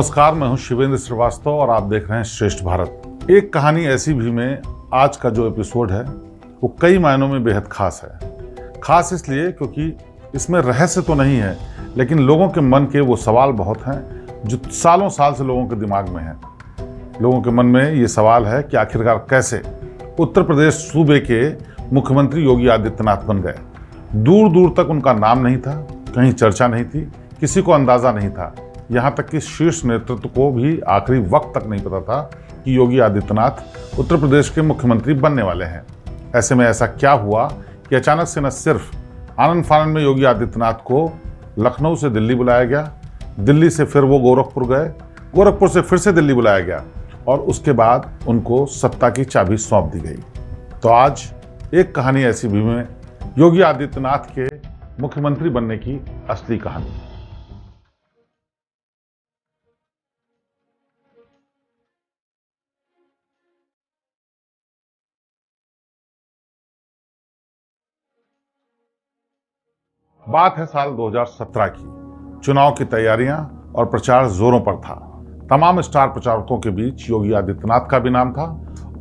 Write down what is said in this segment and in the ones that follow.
नमस्कार, मैं हूं शिवेंद्र श्रीवास्तव और आप देख रहे हैं श्रेष्ठ भारत। एक कहानी ऐसी भी में आज का जो एपिसोड है वो कई मायनों में बेहद खास है। खास इसलिए क्योंकि इसमें रहस्य तो नहीं है, लेकिन लोगों के मन के वो सवाल बहुत हैं जो सालों साल से लोगों के दिमाग में हैं। लोगों के मन में ये सवाल है कि आखिरकार कैसे उत्तर प्रदेश सूबे के मुख्यमंत्री योगी आदित्यनाथ बन गए। दूर दूर तक उनका नाम नहीं था, कहीं चर्चा नहीं थी, किसी को अंदाजा नहीं था। यहाँ तक कि शीर्ष नेतृत्व को भी आखिरी वक्त तक नहीं पता था कि योगी आदित्यनाथ उत्तर प्रदेश के मुख्यमंत्री बनने वाले हैं। ऐसे में ऐसा क्या हुआ कि अचानक से न सिर्फ आनंद फानंद में योगी आदित्यनाथ को लखनऊ से दिल्ली बुलाया गया, दिल्ली से फिर वो गोरखपुर गए, गोरखपुर से फिर से दिल्ली बुलाया गया और उसके बाद उनको सत्ता की चाबी सौंप दी गई। तो आज एक कहानी ऐसी भी में योगी आदित्यनाथ के मुख्यमंत्री बनने की असली कहानी। बात है साल 2017 की। चुनाव की तैयारियां और प्रचार जोरों पर था। तमाम स्टार प्रचारकों के बीच योगी आदित्यनाथ का भी नाम था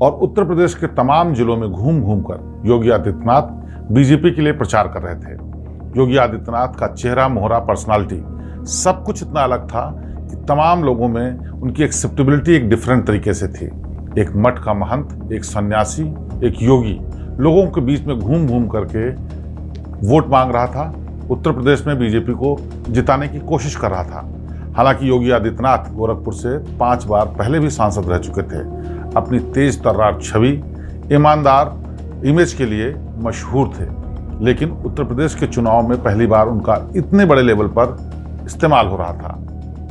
और उत्तर प्रदेश के तमाम जिलों में घूम घूम कर योगी आदित्यनाथ बीजेपी के लिए प्रचार कर रहे थे। योगी आदित्यनाथ का चेहरा मोहरा, पर्सनालिटी सब कुछ इतना अलग था कि तमाम लोगों में उनकी एक्सेप्टेबिलिटी एक डिफरेंट तरीके से थी। एक मठ का महंत, एक सन्यासी, एक योगी लोगों के बीच में घूम घूम करके वोट मांग रहा था, उत्तर प्रदेश में बीजेपी को जिताने की कोशिश कर रहा था। हालांकि योगी आदित्यनाथ गोरखपुर से 5 बार पहले भी सांसद रह चुके थे। अपनी तेज तर्रार छवि, ईमानदार इमेज के लिए मशहूर थे, लेकिन उत्तर प्रदेश के चुनाव में पहली बार उनका इतने बड़े लेवल पर इस्तेमाल हो रहा था।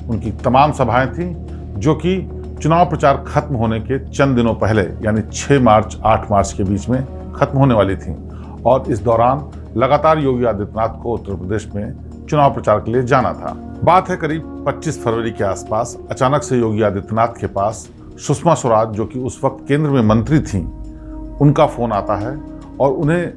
उनकी तमाम सभाएं थीं जो कि चुनाव प्रचार खत्म होने के चंद दिनों पहले यानी 6 मार्च 8 मार्च के बीच में खत्म होने वाली थीं और इस दौरान लगातार योगी आदित्यनाथ को उत्तर प्रदेश में चुनाव प्रचार के लिए जाना था। बात है करीब 25 फरवरी के आसपास। अचानक से योगी आदित्यनाथ के पास सुषमा स्वराज, जो कि उस वक्त केंद्र में मंत्री थीं, उनका फोन आता है और उन्हें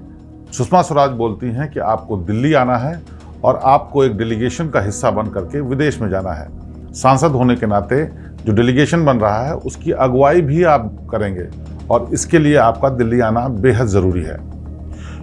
सुषमा स्वराज बोलती हैं कि आपको दिल्ली आना है और आपको एक डेलीगेशन का हिस्सा बन करके विदेश में जाना है। सांसद होने के नाते जो डेलीगेशन बन रहा है उसकी अगुवाई भी आप करेंगे और इसके लिए आपका दिल्ली आना बेहद ज़रूरी है।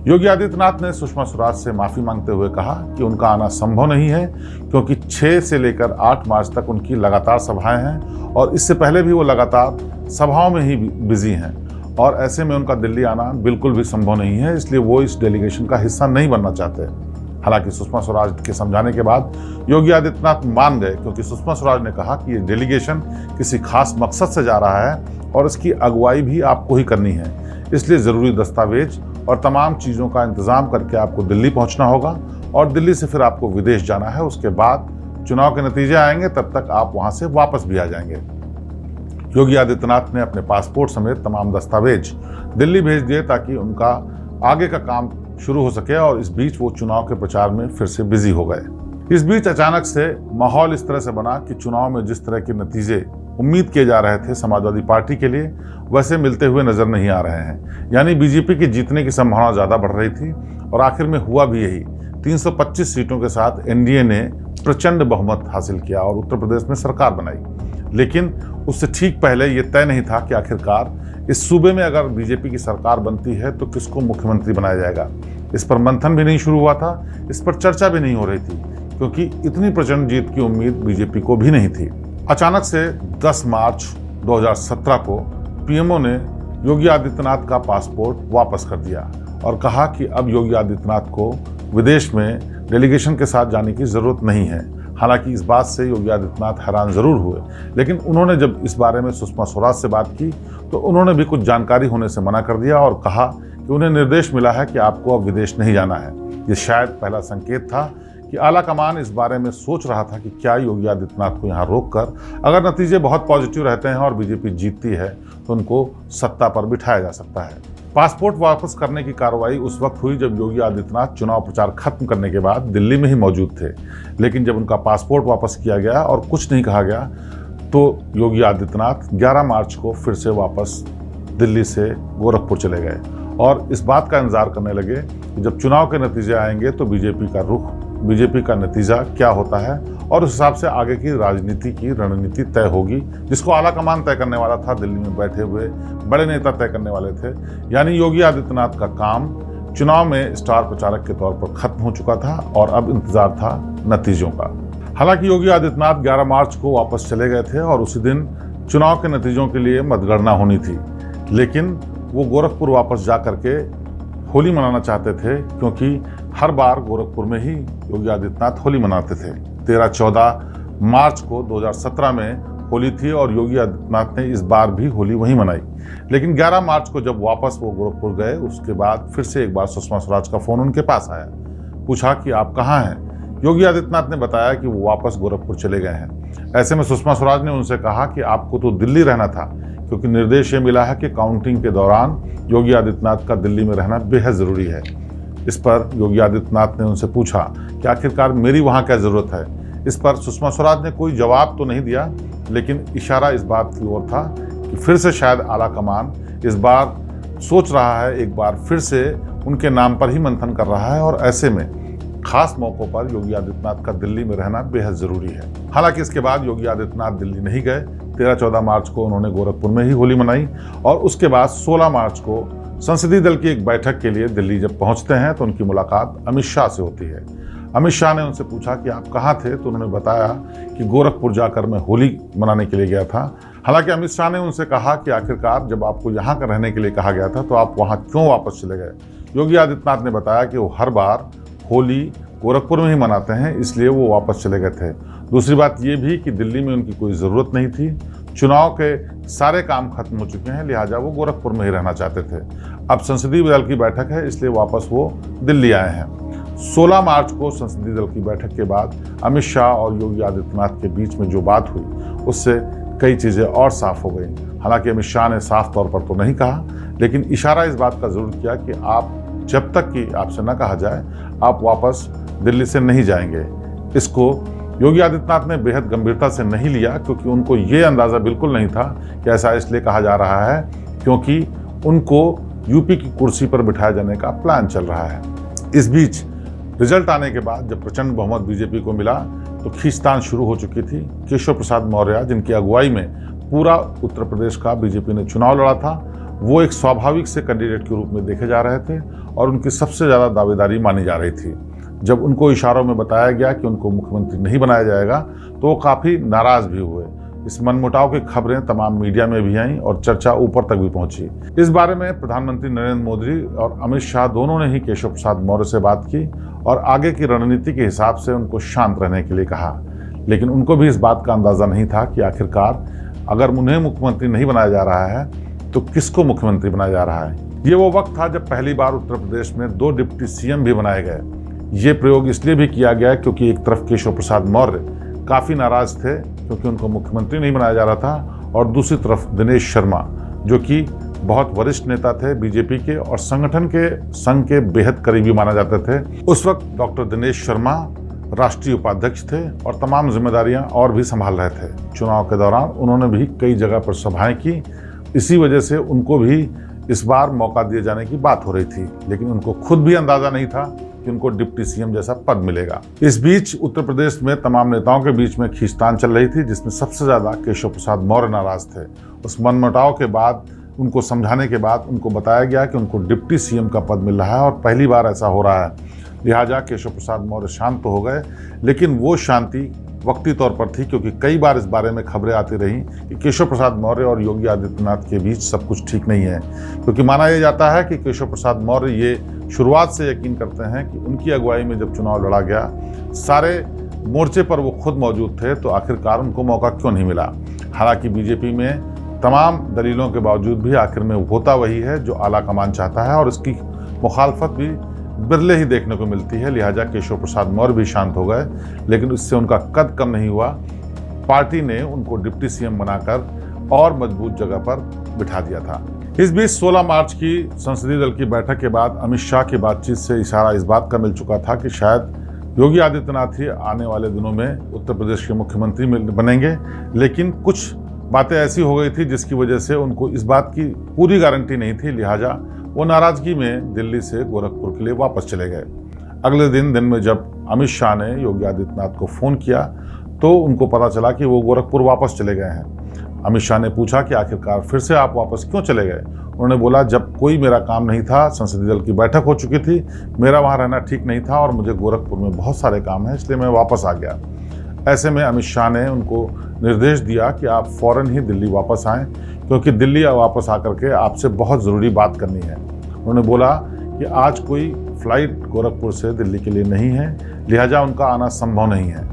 योगी आदित्यनाथ ने सुषमा स्वराज से माफ़ी मांगते हुए कहा कि उनका आना संभव नहीं है क्योंकि 6 से लेकर 8 मार्च तक उनकी लगातार सभाएं हैं और इससे पहले भी वो लगातार सभाओं में ही बिजी हैं और ऐसे में उनका दिल्ली आना बिल्कुल भी संभव नहीं है, इसलिए वो इस डेलीगेशन का हिस्सा नहीं बनना चाहते। हालांकि सुषमा स्वराज के समझाने के बाद योगी आदित्यनाथ मान गए क्योंकि सुषमा स्वराज ने कहा कि ये डेलीगेशन किसी खास मकसद से जा रहा है और इसकी अगुवाई भी आपको ही करनी है, इसलिए ज़रूरी दस्तावेज और तमाम चीज़ों का इंतज़ाम करके आपको दिल्ली पहुंचना होगा और दिल्ली से फिर आपको विदेश जाना है। उसके बाद चुनाव के नतीजे आएंगे, तब तक आप वहां से वापस भी आ जाएंगे। योगी आदित्यनाथ ने अपने पासपोर्ट समेत तमाम दस्तावेज दिल्ली भेज दिए ताकि उनका आगे का काम शुरू हो सके और इस बीच वो चुनाव के प्रचार में फिर से बिजी हो गए। इस बीच अचानक से माहौल इस तरह से बना कि चुनाव में जिस तरह के नतीजे उम्मीद किए जा रहे थे समाजवादी पार्टी के लिए, वैसे मिलते हुए नजर नहीं आ रहे हैं। यानी बीजेपी की जीतने की संभावना ज़्यादा बढ़ रही थी और आखिर में हुआ भी यही। 325 सीटों के साथ एनडीए ने प्रचंड बहुमत हासिल किया और उत्तर प्रदेश में सरकार बनाई। लेकिन उससे ठीक पहले ये तय नहीं था कि आखिरकार इस सूबे में अगर बीजेपी की सरकार बनती है तो किसको मुख्यमंत्री बनाया जाएगा। इस पर मंथन भी नहीं शुरू हुआ था, इस पर चर्चा भी नहीं हो रही थी क्योंकि इतनी प्रचंड जीत की उम्मीद बीजेपी को भी नहीं थी। अचानक से 10 मार्च 2017 को पीएमओ ने योगी आदित्यनाथ का पासपोर्ट वापस कर दिया और कहा कि अब योगी आदित्यनाथ को विदेश में डेलीगेशन के साथ जाने की ज़रूरत नहीं है। हालांकि इस बात से योगी आदित्यनाथ हैरान ज़रूर हुए, लेकिन उन्होंने जब इस बारे में सुषमा स्वराज से बात की तो उन्होंने भी कुछ जानकारी होने से मना कर दिया और कहा कि उन्हें निर्देश मिला है कि आपको अब विदेश नहीं जाना है। ये शायद पहला संकेत था कि आला कमान इस बारे में सोच रहा था कि क्या योगी आदित्यनाथ को यहाँ रोककर अगर नतीजे बहुत पॉजिटिव रहते हैं और बीजेपी जीतती है तो उनको सत्ता पर बिठाया जा सकता है। पासपोर्ट वापस करने की कार्रवाई उस वक्त हुई जब योगी आदित्यनाथ चुनाव प्रचार खत्म करने के बाद दिल्ली में ही मौजूद थे। लेकिन जब उनका पासपोर्ट वापस किया गया और कुछ नहीं कहा गया तो योगी आदित्यनाथ 11 मार्च को फिर से वापस दिल्ली से गोरखपुर चले गए और इस बात का इंतजार करने लगे कि जब चुनाव के नतीजे आएंगे तो बीजेपी का रुख, बीजेपी का नतीजा क्या होता है और उस हिसाब से आगे की राजनीति की रणनीति तय होगी, जिसको आला कमान तय करने वाला था। दिल्ली में बैठे हुए बड़े नेता तय करने वाले थे। यानी योगी आदित्यनाथ का काम चुनाव में स्टार प्रचारक के तौर पर खत्म हो चुका था और अब इंतजार था नतीजों का। हालांकि योगी आदित्यनाथ 11 मार्च को वापस चले गए थे और उसी दिन चुनाव के नतीजों के लिए मतगणना होनी थी, लेकिन वो गोरखपुर वापस जा करके होली मनाना चाहते थे, क्योंकि हर बार गोरखपुर में ही योगी आदित्यनाथ होली मनाते थे। 13-14 मार्च को 2017 में होली थी और योगी आदित्यनाथ ने इस बार भी होली वहीं मनाई। लेकिन 11 मार्च को जब वापस वो गोरखपुर गए, उसके बाद फिर से एक बार सुषमा स्वराज का फोन उनके पास आया। पूछा कि आप कहाँ हैं? योगी आदित्यनाथ ने बताया कि वो वापस गोरखपुर चले गए हैं। ऐसे में सुषमा स्वराज ने उनसे कहा कि आपको तो दिल्ली रहना था, क्योंकि निर्देश ये मिला है कि काउंटिंग के दौरान योगी आदित्यनाथ का दिल्ली में रहना बेहद ज़रूरी है। इस पर योगी आदित्यनाथ ने उनसे पूछा कि आखिरकार मेरी वहाँ क्या ज़रूरत है। इस पर सुषमा स्वराज ने कोई जवाब तो नहीं दिया, लेकिन इशारा इस बात की ओर था कि फिर से शायद आला कमान इस बार सोच रहा है, एक बार फिर से उनके नाम पर ही मंथन कर रहा है और ऐसे में खास मौक़ों पर योगी आदित्यनाथ का दिल्ली में रहना बेहद ज़रूरी है। हालांकि इसके बाद योगी आदित्यनाथ दिल्ली नहीं गए। 13-14 मार्च को उन्होंने गोरखपुर में ही होली मनाई और उसके बाद 16 मार्च को संसदीय दल की एक बैठक के लिए दिल्ली जब पहुंचते हैं तो उनकी मुलाकात अमित शाह से होती है। अमित शाह ने उनसे पूछा कि आप कहाँ थे, तो उन्होंने बताया कि गोरखपुर जाकर मैं होली मनाने के लिए गया था। हालांकि अमित शाह ने उनसे कहा कि आखिरकार जब आपको यहाँ का रहने के लिए कहा गया था तो आप वहाँ क्यों वापस चले गए। योगी आदित्यनाथ ने बताया कि वो हर बार होली गोरखपुर में ही मनाते हैं, इसलिए वो वापस चले गए थे। दूसरी बात ये भी कि दिल्ली में उनकी कोई ज़रूरत नहीं थी, चुनाव के सारे काम खत्म हो चुके हैं, लिहाजा वो गोरखपुर में ही रहना चाहते थे। अब संसदीय दल की बैठक है, इसलिए वापस वो दिल्ली आए हैं। 16 मार्च को संसदीय दल की बैठक के बाद अमित शाह और योगी आदित्यनाथ के बीच में जो बात हुई, उससे कई चीज़ें और साफ हो गई। हालांकि अमित शाह ने साफ तौर पर तो नहीं कहा, लेकिन इशारा इस बात का ज़रूर किया कि आप जब तक कि आपसे न कहा जाए आप वापस दिल्ली से नहीं जाएंगे। इसको योगी आदित्यनाथ ने बेहद गंभीरता से नहीं लिया, क्योंकि उनको ये अंदाज़ा बिल्कुल नहीं था कि ऐसा इसलिए कहा जा रहा है क्योंकि उनको यूपी की कुर्सी पर बिठाए जाने का प्लान चल रहा है। इस बीच रिजल्ट आने के बाद जब प्रचंड बहुमत बीजेपी को मिला तो खींचतान शुरू हो चुकी थी। केशव प्रसाद मौर्य, जिनकी अगुवाई में पूरा उत्तर प्रदेश का बीजेपी ने चुनाव लड़ा था, वो एक स्वाभाविक से कैंडिडेट के रूप में देखे जा रहे थे और उनकी सबसे ज़्यादा दावेदारी मानी जा रही थी। जब उनको इशारों में बताया गया कि उनको मुख्यमंत्री नहीं बनाया जाएगा तो वो काफ़ी नाराज़ भी हुए। इस मनमुटाव की खबरें तमाम मीडिया में भी आईं और चर्चा ऊपर तक भी पहुंची। इस बारे में प्रधानमंत्री नरेंद्र मोदी और अमित शाह दोनों ने ही केशव प्रसाद मौर्य से बात की और आगे की रणनीति के हिसाब से उनको शांत रहने के लिए कहा। लेकिन उनको भी इस बात का अंदाज़ा नहीं था कि आखिरकार अगर उन्हें मुख्यमंत्री नहीं बनाया जा रहा है तो किसको मुख्यमंत्री बनाया जा रहा है। ये वो वक्त था जब पहली बार उत्तर प्रदेश में 2 डिप्टी सीएम भी बनाए गए। ये प्रयोग इसलिए भी किया गया क्योंकि एक तरफ केशव प्रसाद मौर्य काफ़ी नाराज थे क्योंकि उनको मुख्यमंत्री नहीं बनाया जा रहा था, और दूसरी तरफ दिनेश शर्मा जो कि बहुत वरिष्ठ नेता थे बीजेपी के और संगठन के संघ के बेहद करीबी माना जाते थे। उस वक्त डॉक्टर दिनेश शर्मा राष्ट्रीय उपाध्यक्ष थे और तमाम जिम्मेदारियां और भी संभाल रहे थे। चुनाव के दौरान उन्होंने भी कई जगह पर सभाएं की। इसी वजह से उनको भी इस बार मौका दिए जाने की बात हो रही थी, लेकिन उनको खुद भी अंदाजा नहीं था कि उनको डिप्टी सीएम जैसा पद मिलेगा। इस बीच उत्तर प्रदेश में तमाम नेताओं के बीच में खींचतान चल रही थी, जिसमें सबसे ज्यादा केशव प्रसाद मौर्य नाराज थे। उस मनमुटाव के बाद उनको समझाने के बाद उनको बताया गया कि उनको डिप्टी सीएम का पद मिल रहा है और पहली बार ऐसा हो रहा है। लिहाजा केशव प्रसाद मौर्य शांत तो हो गए, लेकिन वो शांति वक्ती तौर पर थी, क्योंकि कई बार इस बारे में खबरें आती रहीं कि केशव प्रसाद मौर्य और योगी आदित्यनाथ के बीच सब कुछ ठीक नहीं है। क्योंकि माना यह जाता है कि केशव प्रसाद मौर्य ये शुरुआत से यकीन करते हैं कि उनकी अगुवाई में जब चुनाव लड़ा गया, सारे मोर्चे पर वो खुद मौजूद थे, तो आखिरकार उनको मौका क्यों नहीं मिला। हालांकि बीजेपी में तमाम दलीलों के बावजूद भी आखिर में होता वही है जो आला कमान चाहता है, और इसकी मुखालफत भी बिरले ही देखने को मिलती है। लिहाजा केशव प्रसाद मौर्य भी शांत हो गए, लेकिन इससे उनका कद कम नहीं हुआ। पार्टी ने उनको डिप्टी सीएम बनाकर और मजबूत जगह पर बिठा दिया था। इस बीच 16 मार्च की संसदीय दल की बैठक के बाद अमित शाह की बातचीत से इशारा इस बात का मिल चुका था कि शायद योगी आदित्यनाथ ही आने वाले दिनों में उत्तर प्रदेश के मुख्यमंत्री बनेंगे। लेकिन कुछ बातें ऐसी हो गई थी जिसकी वजह से उनको इस बात की पूरी गारंटी नहीं थी। लिहाजा वो नाराजगी में दिल्ली से गोरखपुर के लिए वापस चले गए। अगले दिन में जब अमित शाह ने योगी आदित्यनाथ को फ़ोन किया तो उनको पता चला कि वो गोरखपुर वापस चले गए हैं। अमित शाह ने पूछा कि आखिरकार फिर से आप वापस क्यों चले गए। उन्होंने बोला, जब कोई मेरा काम नहीं था, संसदीय दल की बैठक हो चुकी थी, मेरा वहाँ रहना ठीक नहीं था और मुझे गोरखपुर में बहुत सारे काम हैं, इसलिए मैं वापस आ गया। ऐसे में अमित शाह ने उनको निर्देश दिया कि आप फौरन ही दिल्ली वापस आएँ, क्योंकि दिल्ली वापस आकर के आपसे बहुत ज़रूरी बात करनी है। उन्होंने बोला कि आज कोई फ्लाइट गोरखपुर से दिल्ली के लिए नहीं है, लिहाजा उनका आना संभव नहीं है।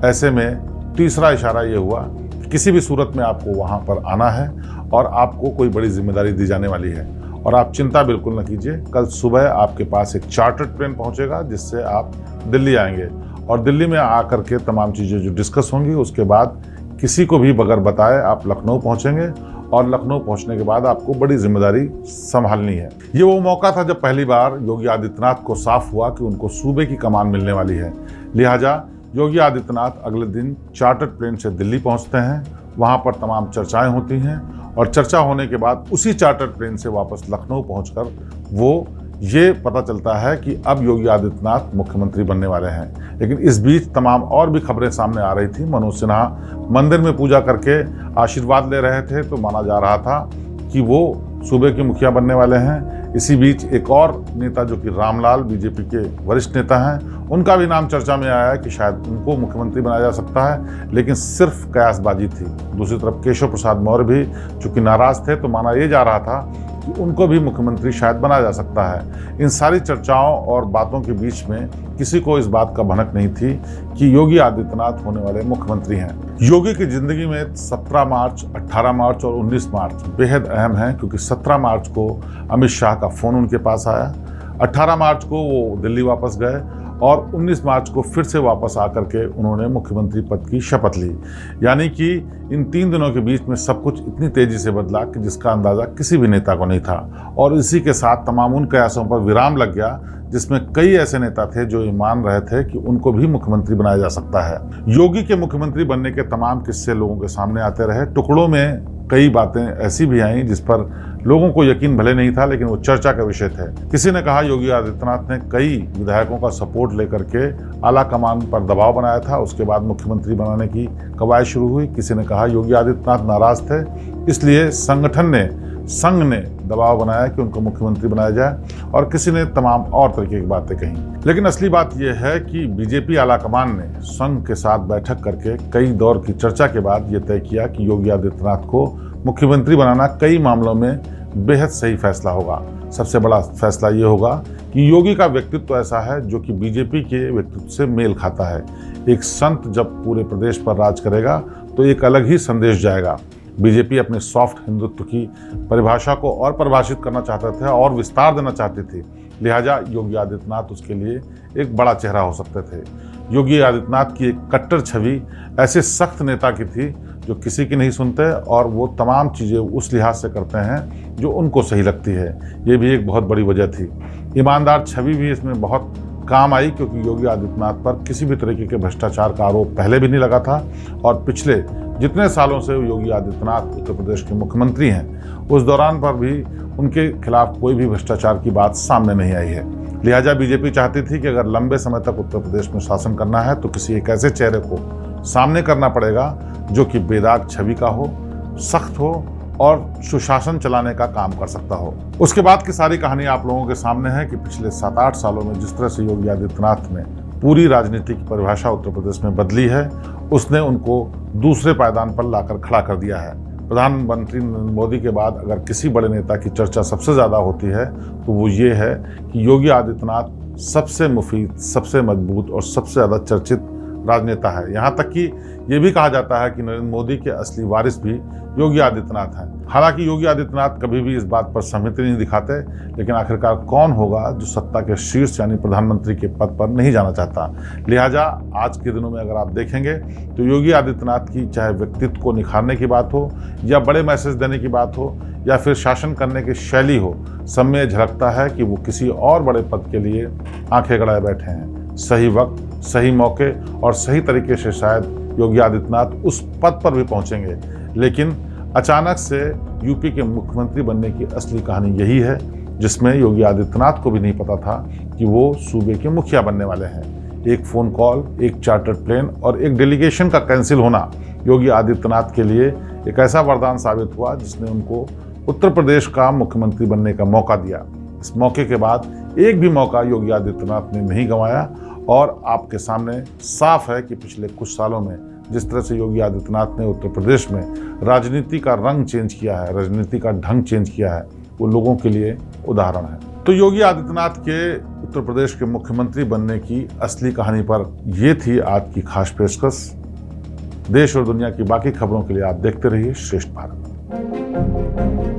ऐसे में तीसरा इशारा ये हुआ कि किसी भी सूरत में आपको वहाँ पर आना है और आपको कोई बड़ी जिम्मेदारी दी जाने वाली है, और आप चिंता बिल्कुल न कीजिए, कल सुबह आपके पास एक चार्टर्ड प्लेन पहुँचेगा जिससे आप दिल्ली आएंगे, और दिल्ली में आकर के तमाम चीज़ें जो डिस्कस होंगी उसके बाद किसी को भी बगैर बताए आप लखनऊ पहुँचेंगे, और लखनऊ पहुंचने के बाद आपको बड़ी जिम्मेदारी संभालनी है। ये वो मौका था जब पहली बार योगी आदित्यनाथ को साफ हुआ कि उनको सूबे की कमान मिलने वाली है। लिहाजा योगी आदित्यनाथ अगले दिन चार्टर्ड प्लेन से दिल्ली पहुंचते हैं, वहां पर तमाम चर्चाएं होती हैं, और चर्चा होने के बाद उसी चार्टर्ड प्लेन से वापस लखनऊ पहुंचकर वो ये पता चलता है कि अब योगी आदित्यनाथ मुख्यमंत्री बनने वाले हैं। लेकिन इस बीच तमाम और भी खबरें सामने आ रही थी। मनोज सिन्हा मंदिर में पूजा करके आशीर्वाद ले रहे थे, तो माना जा रहा था कि वो सूबे के मुखिया बनने वाले हैं। इसी बीच एक और नेता जो कि रामलाल, बीजेपी के वरिष्ठ नेता हैं, उनका भी नाम चर्चा में आया है कि शायद उनको मुख्यमंत्री बनाया जा सकता है, लेकिन सिर्फ कयासबाजी थी। दूसरी तरफ केशव प्रसाद मौर्य भी चूंकि नाराज थे, तो माना ये जा रहा था कि उनको भी मुख्यमंत्री शायद बनाया जा सकता है। इन सारी चर्चाओं और बातों के बीच में किसी को इस बात का भनक नहीं थी कि योगी आदित्यनाथ होने वाले मुख्यमंत्री हैं। योगी की जिंदगी में 17 मार्च, 18 मार्च और 19 मार्च बेहद अहम है, क्योंकि 17 मार्च को अमित शाह का फोन उनके पास आया, 18 मार्च को वो दिल्ली वापस गए, और 19 मार्च को फिर से वापस आकर के उन्होंने मुख्यमंत्री पद की शपथ ली। यानी कि इन 3 दिनों के बीच में सब कुछ इतनी तेजी से बदला कि जिसका अंदाजा किसी भी नेता को नहीं था, और इसी के साथ तमाम उन कयासों पर विराम लग गया जिसमें कई ऐसे नेता थे जो ये मान रहे थे कि उनको भी मुख्यमंत्री बनाया जा सकता है। योगी के मुख्यमंत्री बनने के तमाम किस्से लोगों के सामने आते रहे। टुकड़ों में कई बातें ऐसी भी आईं जिस पर लोगों को यकीन भले नहीं था, लेकिन वो चर्चा का विषय थे। किसी ने कहा योगी आदित्यनाथ ने कई विधायकों का सपोर्ट लेकर के आला कमान पर दबाव बनाया था, उसके बाद मुख्यमंत्री बनाने की कवायद शुरू हुई। किसी ने कहा योगी आदित्यनाथ नाराज थे, इसलिए संघ ने दबाव बनाया कि उनको मुख्यमंत्री बनाया जाए, और किसी ने तमाम और तरीके की बातें कही। लेकिन असली बात यह है कि बीजेपी आलाकमान ने संघ के साथ बैठक करके कई दौर की चर्चा के बाद ये तय किया कि योगी आदित्यनाथ को मुख्यमंत्री बनाना कई मामलों में बेहद सही फैसला होगा। सबसे बड़ा फैसला ये होगा कि योगी का व्यक्तित्व ऐसा है जो कि बीजेपी के व्यक्तित्व से मेल खाता है। एक संत जब पूरे प्रदेश पर राज करेगा तो एक अलग ही संदेश जाएगा। बीजेपी अपने सॉफ्ट हिंदुत्व की परिभाषा को और परिभाषित करना चाहते थे और विस्तार देना चाहती थी, लिहाजा योगी आदित्यनाथ उसके लिए एक बड़ा चेहरा हो सकते थे। योगी आदित्यनाथ की एक कट्टर छवि ऐसे सख्त नेता की थी जो किसी की नहीं सुनते, और वो तमाम चीज़ें उस लिहाज से करते हैं जो उनको सही लगती है। ये भी एक बहुत बड़ी वजह थी। ईमानदार छवि भी इसमें बहुत काम आई, क्योंकि योगी आदित्यनाथ पर किसी भी तरीके के भ्रष्टाचार का आरोप पहले भी नहीं लगा था, और पिछले जितने सालों से योगी आदित्यनाथ उत्तर प्रदेश के मुख्यमंत्री हैं उस दौरान पर भी उनके खिलाफ कोई भी भ्रष्टाचार की बात सामने नहीं आई है। लिहाजा बीजेपी चाहती थी कि अगर लंबे समय तक उत्तर प्रदेश में शासन करना है तो किसी एक ऐसे चेहरे को सामने करना पड़ेगा जो कि बेदाग छवि का हो, सख्त हो और सुशासन चलाने का काम कर सकता हो। उसके बाद की सारी कहानी आप लोगों के सामने है कि पिछले 7-8 सालों में जिस तरह से योगी आदित्यनाथ ने पूरी राजनीति की परिभाषा उत्तर प्रदेश में बदली है, उसने उनको दूसरे पायदान पर लाकर खड़ा कर दिया है। प्रधानमंत्री नरेंद्र मोदी के बाद अगर किसी बड़े नेता की चर्चा सबसे ज़्यादा होती है तो वो ये है कि योगी आदित्यनाथ सबसे मुफीद, सबसे मजबूत और सबसे ज़्यादा चर्चित राजनेता है। यहाँ तक कि ये भी कहा जाता है कि नरेंद्र मोदी के असली वारिस भी योगी आदित्यनाथ हैं। हालांकि योगी आदित्यनाथ कभी भी इस बात पर सहमति नहीं दिखाते, लेकिन आखिरकार कौन होगा जो सत्ता के शीर्ष यानी प्रधानमंत्री के पद पर नहीं जाना चाहता। लिहाजा आज के दिनों में अगर आप देखेंगे तो योगी आदित्यनाथ की चाहे व्यक्तित्व को निखारने की बात हो, या बड़े मैसेज देने की बात हो, या फिर शासन करने की शैली हो, सब में झलकता है कि वो किसी और बड़े पद के लिए आंखें गड़ाए बैठे हैं। सही वक्त, सही मौके और सही तरीके से शायद योगी आदित्यनाथ उस पद पर भी पहुंचेंगे, लेकिन अचानक से यूपी के मुख्यमंत्री बनने की असली कहानी यही है, जिसमें योगी आदित्यनाथ को भी नहीं पता था कि वो सूबे के मुखिया बनने वाले हैं। एक फ़ोन कॉल, एक चार्टर्ड प्लेन और एक डेलीगेशन का कैंसिल होना योगी आदित्यनाथ के लिए एक ऐसा वरदान साबित हुआ जिसने उनको उत्तर प्रदेश का मुख्यमंत्री बनने का मौका दिया। इस मौके के बाद एक भी मौका योगी आदित्यनाथ ने नहीं गंवाया और आपके सामने साफ है कि पिछले कुछ सालों में जिस तरह से योगी आदित्यनाथ ने उत्तर प्रदेश में राजनीति का रंग चेंज किया है, राजनीति का ढंग चेंज किया है, वो लोगों के लिए उदाहरण है। तो योगी आदित्यनाथ के उत्तर प्रदेश के मुख्यमंत्री बनने की असली कहानी पर ये थी आज की खास पेशकश। देश और दुनिया की बाकी खबरों के लिए आप देखते रहिए श्रेष्ठ भारत।